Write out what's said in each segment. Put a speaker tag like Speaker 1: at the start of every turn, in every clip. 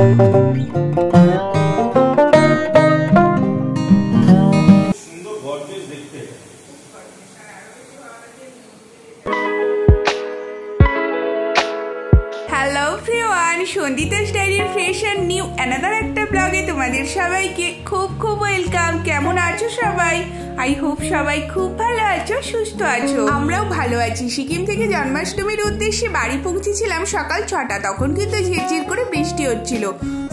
Speaker 1: Hello everyone, সন্দিতাস ডায়েরির fresh and new another একটা ব্লগে তোমাদের সবাইকে খুব খুব ওয়েলকাম। কেমন আছো সবাই? আই হোপ সবাই খুব ভালো আছো, সুস্থ আছো। আমরাও ভালো আছি। সিকিম থেকে জন্মাষ্টমীর উদ্দেশ্যে বাড়ি পৌঁছেছিলাম সকাল 6টা। তখন কিন্তু ঝিরঝির করে বৃষ্টি হচ্ছিল।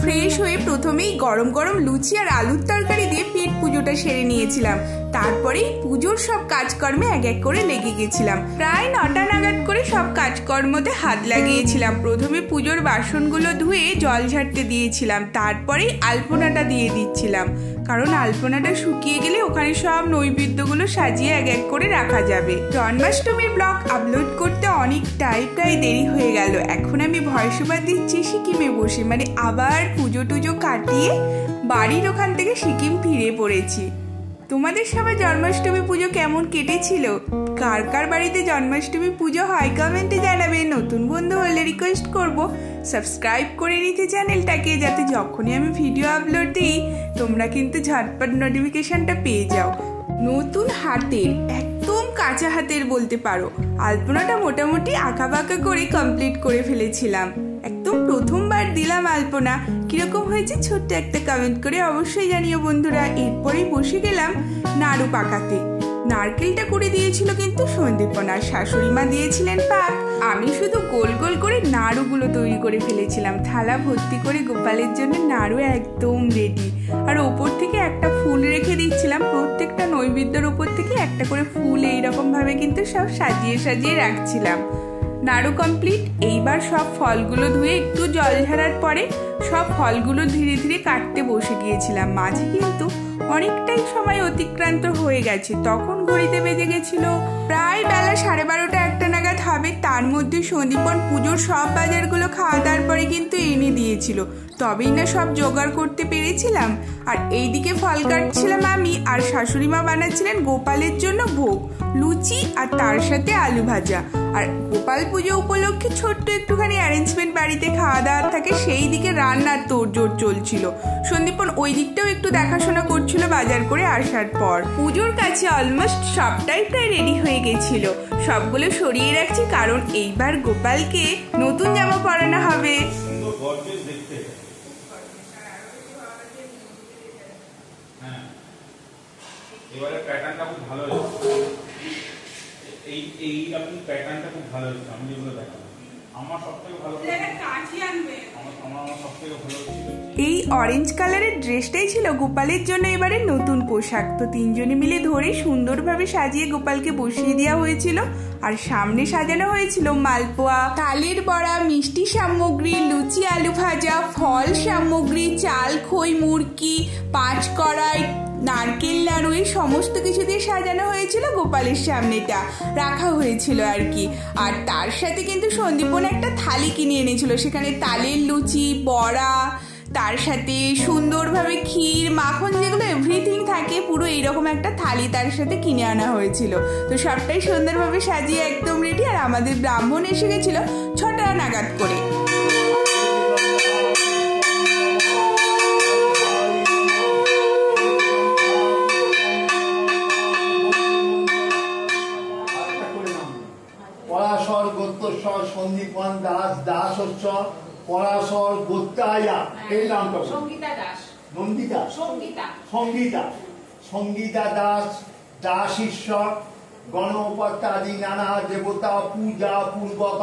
Speaker 1: ফ্রেশ হয়ে প্রথমেই গরম গরম লুচি আর আলুর তরকারি দিয়ে পেট পুজোটা সেরে নিয়েছিলাম। তারপরেই পুজোর সব কাজকর্মে এক এক করে লেগে গেছিলাম। প্রায় 9টা নাগাদ করে সব কাজকর্মতে হাত লাগিয়েছিলাম। প্রথমে পুজোর বাসনগুলো ধুয়ে জল ঝাড়তে দিয়েছিলাম, তারপরেই আলপনাটা দিয়ে দিচ্ছিলাম, কারণ আলপনাটা শুকিয়ে গেলে ওখানে সব নৈবেদ্যগুলো সাজিয়ে এক এক করে রাখা যাবে। জন্মাষ্টমীর ব্লগ আপলোড করতে অনেকটাই প্রায় দেরি হয়ে গেল। এখন আমি ভয়েস ওভার দিচ্ছি সিকিমে বসে, মানে আবার পুজো টুজো কাটিয়ে বাড়ির ওখান থেকে সিকিম ফিরে পড়েছি। তোমাদের সবাই জন্মাষ্টমী পুজো কেমন কেটেছিল? কার কার বাড়িতে জন্মাষ্টমী পুজো হয় কমেন্টে জানাবে। নতুন বন্ধু হলে রিকোয়েস্ট করব সাবস্ক্রাইব করে নিতে চ্যানেলটাকে, যাতে যখনই আমি ভিডিও আপলোড দিই তোমরা কিন্তু ঝটপট নোটিফিকেশনটা পেয়ে যাও। নতুন হাতের, একদম কাঁচা হাতের বলতে পারো, আলপনাটা মোটামুটি আঁকা বাঁকা করে কমপ্লিট করে ফেলেছিলাম। একদম প্রথমবার দিলাম আলপনা। কিরকম হয়েছে ছোট্ট একটা কমেন্ট করে অবশ্যই জানিও বন্ধুরা। এরপরেই বসে গেলাম নাড়ু পাকাতে। নারকেলটা করে দিয়েছিল কিন্তু সন্দীপনা, শাশুড়ি মা দিয়েছিলেন পাক। আমি শুধু গোল গোল করে নাড়ুগুলো তৈরি করে ফেলেছিলাম। থালা ভর্তি করে গোপালের জন্য নাড়ু একদম রেডি। আর ওপর থেকে একটা ফুল রেখে দিচ্ছিলাম। প্রত্যেকটা নৈবেদ্যের ওপর থেকে একটা করে ফুল এইরকম ভাবে কিন্তু সব সাজিয়ে সাজিয়ে রাখছিলাম। নাড়ু কমপ্লিট। এইবার সব ফলগুলো ধুয়ে একটু জল ঝাড়ার পরে সব ফলগুলো ধীরে ধীরে কাটতে বসে গিয়েছিলাম। মাঝে কিন্তু অনেকটাই সময় অতিক্রান্ত হয়ে গেছে। তখন ঘড়িতে বেজে গেছিল প্রায় বেলা 12:30 1টা নাগাদ হবে। তার মধ্যে সন্দীপন পুজোর সব বাজারগুলো খাওয়া দাওয়ার পরে কিন্তু এনে দিয়েছিল, তবেই না সব জোগাড় করতে পেরেছিলাম। আর এইদিকে ফল কাটছিলাম আমি, আর শাশুড়ি মা বানাচ্ছিলেন গোপালের জন্য ভোগ, লুচি আর তার সাথে আলু ভাজা। আর গোপাল পুজো উপলক্ষে ছোট্ট একটুখানি অ্যারেঞ্জমেন্ট বাড়িতে খাওয়া দাওয়া থাকে, সেই দিকে রান্নার তোড়জোড় চলছিল। সন্দীপন ওই দিকটাও একটু দেখাশোনা করছিল বাজার করে আসার পর। পুজোর কাছে অলমোস্ট সবটাই প্রায় রেডি হয়ে গেছিল। সবগুলো সরিয়ে রাখছি, কারণ এইবার গোপালকে নতুন জামা পরানো হবে।
Speaker 2: এবারে প্যাটার্নটা খুব ভালো হয়েছে। এই আপনি প্যাটার্নটা খুব ভালো হয়েছে। আমি যেগুলো দেখাবো আমার সবথেকে ভালো
Speaker 1: এই অরেঞ্জ কালারের ড্রেসটাই ছিল গোপালের জন্য এবারে নতুন পোশাক। তো তিনজনে মিলে ধরে সুন্দরভাবে সাজিয়ে গোপালকে বসিয়ে দেওয়া হয়েছিল। আর সামনে সাজানো হয়েছিল মালপোয়া, তালের বড়া, মিষ্টি সামগ্রী, লুচি আলু ভাজা, ফল সামগ্রী, চাল খই মুরকি, 5 কড়াই, নারকেল নাড়ু, এই সমস্ত কিছু দিয়ে সাজানো হয়েছিল। গোপালের সামনেটা রাখা হয়েছিল আর কি। আর তার সাথে কিন্তু সন্দীপন একটা থালি কিনে এনেছিল, সেখানে তালের লুচি, বড়া, তার সাথে সুন্দরভাবে ক্ষীর, মাখন, যেগুলো এভরিথিং থাকে, পুরো এইরকম একটা থালি তার সাথে কিনে আনা হয়েছিল। তো সবটাই সুন্দরভাবে সাজিয়ে একদম রেডি। আর আমাদের ব্রাহ্মণ এসে গেছিল 6টা নাগাদ করে।
Speaker 3: পরাশর গোত্রস্বর সন্দীপন দাস দাসস্ব পরাশর গোত্রায়া। এই নামটা সঙ্গীতা দাস, নন্দিতা সঙ্গীতা, সঙ্গীতা দাস, দাস ঈশ্বর গণপত্যাদি নানা দেবতা পূজা পূর্বক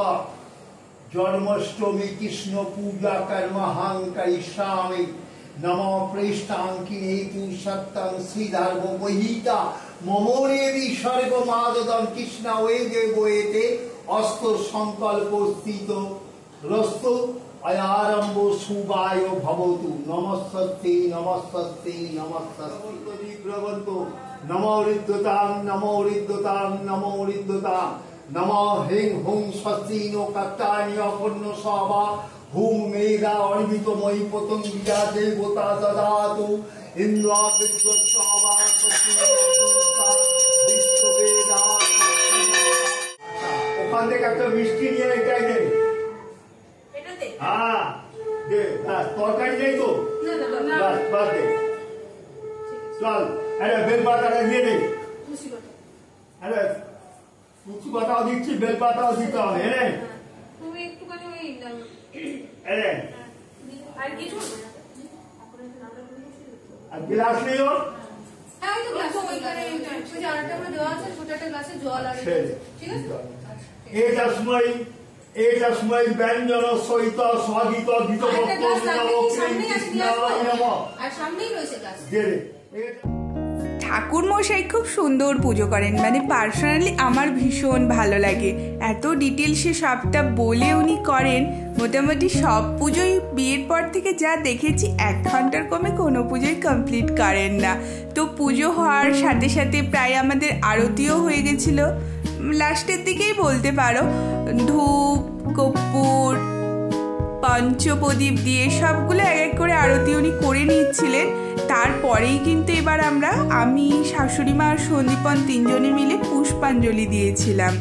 Speaker 3: জন্মাষ্টমী কৃষ্ণ পূজা কর্মহাং করিষ্যামি। নম প্রেষ্টাঙ্কিনেতু সত্যং শ্রীধর্ম বহিতা মমোরেবি সর্বমাদদম কৃষ্ণ ওয়েদে বয়েতে অস্ত সংকল্প স্থিত রস্তু আয়ারম্ভ শুভায় ভবতু। নমস্তে নমস্তে নমস্তে প্রবন্ত। নমো ঋদ্ধতাং নমো ঋদ্ধতাং নমো ঋদ্ধতাং। নমো হিং হুং স্বস্তিনো কর্তানি অপর্ণ সভা হুম মেঘা অর্বিতময়ী পতঙ্গিয়া দেবতা দদাতু ওখান থেকে একটা মিষ্টি নিয়ে চাইলেন। হ্যাঁ তরকারি নেই তো
Speaker 4: না
Speaker 3: বাস বাস দে চল আরে বেলপাতাটা দিয়ে দে আরে কুচি পাতাও দিচ্ছি বেলপাতাও দিতে হবে হ্যাঁ
Speaker 4: তুমি একটুখানি ওই
Speaker 3: আরে
Speaker 4: আর কিছু
Speaker 3: আর গ্লাস নেই ওর
Speaker 4: হ্যাঁ ওই তো গ্লাস ওইখানে ওই যে আরেকটা করে দেওয়া আছে ছোট একটা গ্লাসে জল আর ঠিক আছে
Speaker 3: এতস্মৈ ব্যঞ্জন সহিত স্বাগিত গীত
Speaker 4: আরেকটা গ্লাস লাগবে কি সামনেই আছে গ্লাস
Speaker 3: নম
Speaker 4: আর সামনেই রয়েছে গ্লাস
Speaker 3: দিয়ে দে
Speaker 1: ঠাকুর মশাই খুব সুন্দর পুজো করেন, মানে পার্সোনালি আমার ভীষণ ভালো লাগে। এত ডিটেলসে সবটা বলে উনি করেন। মোটামুটি সব পুজোই বিয়ের পর থেকে যা দেখেছি 1 ঘন্টার কমে কোনো পুজোই কমপ্লিট করেন না। তো পুজো হওয়ার সাথে সাথে প্রায় আমাদের আরতিও হয়ে গেছিল, লাস্টের দিকেই বলতে পারো। ধূপ কর্পূর পঞ্চপ্রদীপ দিয়ে সবগুলো এক এক করে আরতি উনি করে নিচ্ছিলেন। তারপরেই কিন্তু এবার আমি শাশুড়ি মা আর সন্দীপন 3 জনে মিলে পুষ্পাঞ্জলি দিয়েছিলাম।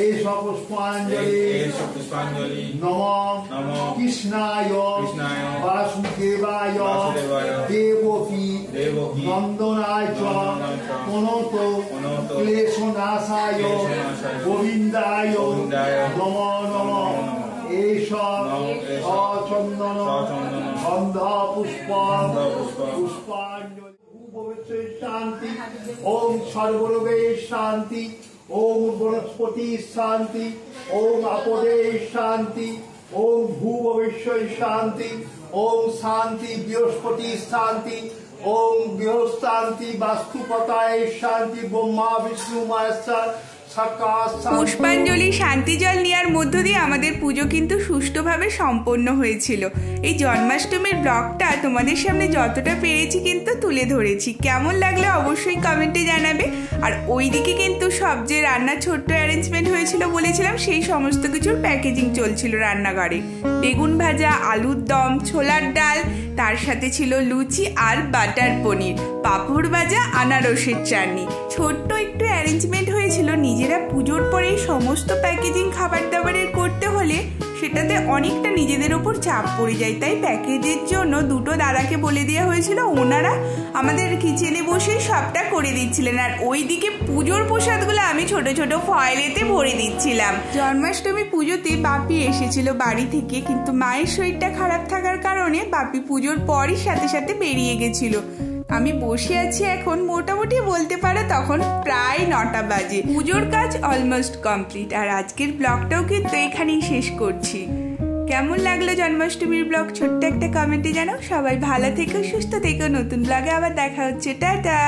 Speaker 3: এসব পুষ্পাঞ্জলি নম কৃষ্ণায় বাসুদেবায় দেবকী নন্দনায় চ প্রণত ক্লেশনাশায় গোবিন্দায় নম নম এসব চন্দন গন্ধ পুষ্প পুষ্পাঞ্জলি শান্তি ওম সর্বরোগে শান্তি ওম বনস্পতি শান্তি ওম আপদে শান্তি ওম ভূভবিষ্যৎ শান্তি ওম শান্তি বৃহস্পতি শান্তি ওম বৃহস্পতি বাস্তুপতায় শান্তি ব্রহ্মা বিষ্ণু মহেশ্বর।
Speaker 1: পুষ্পাঞ্জলি শান্তি জল নেওয়ার মধ্য দিয়ে আমাদের পুজো কিন্তু সুষ্ঠুভাবে সম্পন্ন হয়েছিল। এই জন্মাষ্টমীর ব্লগটা তোমাদের সামনে যতটা পেরেছি কিন্তু তুলে ধরেছি। কেমন লাগলো অবশ্যই কমেন্টে জানাবে। আর ওইদিকে কিন্তু সব যে রান্নার ছোট্ট অ্যারেঞ্জমেন্ট হয়েছিল বলেছিলাম, সেই সমস্ত কিছুর প্যাকেজিং চলছিল রান্নাঘরে। বেগুন ভাজা, আলুর দম, ছোলার ডাল, তার সাথে ছিল লুচি আর বাটার পনির, পাঁপড় ভাজা, আনারসের চাটনি। ছোট্ট একটু অ্যারেঞ্জমেন্ট হয়েছিল। নিজেরা পুজোর পরে সমস্ত প্যাকেজিং খাবার দাবারের করতে হলে সেটাতে অনেকটা নিজেদের ওপর চাপ পড়ে যায়। তাই প্যাকেজের জন্য 2টো দাদাকে বলে দেওয়া হয়েছিল, ওনারা আমাদের কিচেনে বসেই সবটা করে দিচ্ছিলেন। আর ওইদিকে পুজোর প্রসাদগুলো আমি ছোট ছোট ফয়েলেতে ভরে দিচ্ছিলাম। জন্মাষ্টমী পুজোতে বাপি এসেছিল বাড়ি থেকে, কিন্তু মায়ের শরীরটা খারাপ থাকার কারণে বাপি পুজোর পরই সাথে সাথে বেরিয়ে গেছিল। আমি বসে আছি এখন, মোটামুটি বলতে পারো তখন প্রায় 9টা বাজে। পুজোর কাজ অলমোস্ট কমপ্লিট। আর আজকের ব্লগটাও কিন্তু এখানেই শেষ করছি। কেমন লাগলো জন্মাষ্টমীর ব্লগ ছোট্ট একটা কমেন্টে জানাও। সবাই ভালো থেকো, সুস্থ থেকো। নতুন ব্লগে আবার দেখা হচ্ছে। টাটা।